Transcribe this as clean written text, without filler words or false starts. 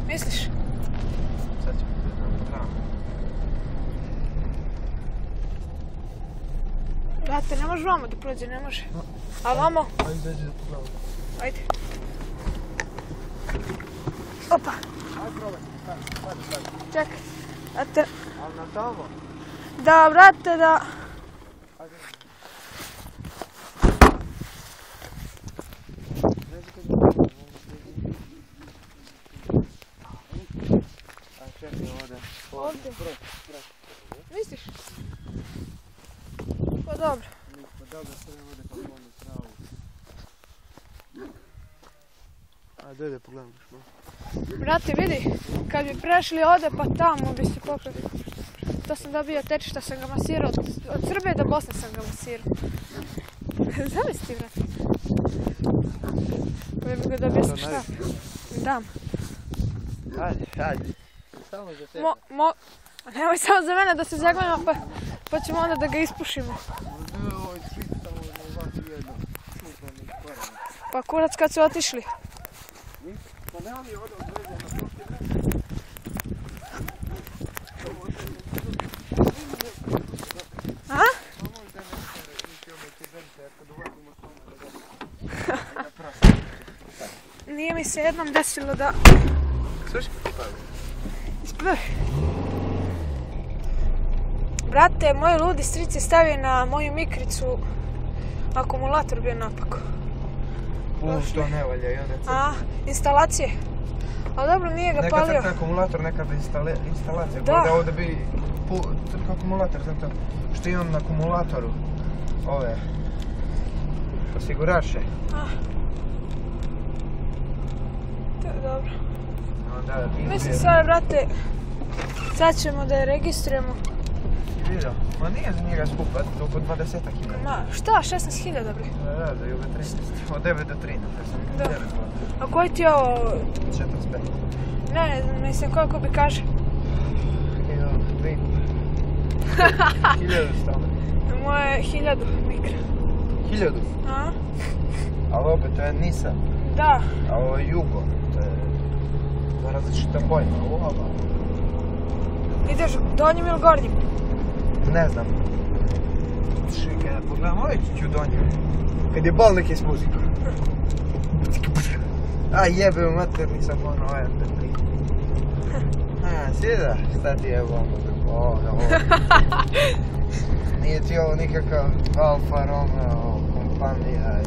Misliš? Sad ćemo da tram. Brate, ne može vamo da prođe, ne može. A vamo? Ajde, dođe da pogledamo. Ajde. Opa. Ajde, probaj. Sad. Čekaj. Brate. Ali na tamo? Da, brate, da. Ajde. Čekaj, ovdje. Misliš? Pa dobro. Dobro, sve ovdje pa pomoći pravu. Ajde, da pogledam još malo. Brate, vidi, kad bi prešli ovdje pa tamo bi se popeli. To sam dobio tečišta, sam ga masirao. Od Srbije do Bosne sam ga masirao. Zamisli ti, brate. Pa bi ga dobio sa štap. Dam. Ajde. Samo za tebe. A nemoj samo za mene da se zaglavimo pa ćemo onda da ga ispušimo. Ovoj čip samo na ovakvi jedno. Šupanih korana. Pa kurac kad su otišli. Pa nema mi ovdje odveze na prošli A? Nije mi se jednom desilo da... Slušaj? Ispravi. Brate, moj ludi stric je stavio na moju mikricu akumulator bio napako. To ne valja i onda A, instalacije. Ali dobro, nije ga palio. Nekad akumulator, nekad instalacija. Da. Da ovdje bi crkao akumulator, zato što imam na akumulatoru ove osiguraše. To je dobro. Onda Mislim sad, brate, sad ćemo da je registrujemo. Vidio, ma nije za njega skupa, oko 20.000. Ma, šta, 16.000 bre? Da, za Juve 13. Od 9 do 13, ja sam Da. 9 A koji ti je ovo? 45. Ne, mislim koliko bi kaže. 1000 stane. Moje je 1000 mikra. 1000? A? Ali opet, to je Nissan. Da. A ovo je Jugo. To je različita bojna. Ova. Ideš donjim ili gornjim? Ne znam. Čekaj, da pogledam, ovaj ću donjem. Kad je bal neki s muzikom. A jebe u mater, nisam ono ovaj MP3. Sjeda, šta ti je ovo? Ovo. Nije ti ovo nikakav Alfa Romeo kompanija.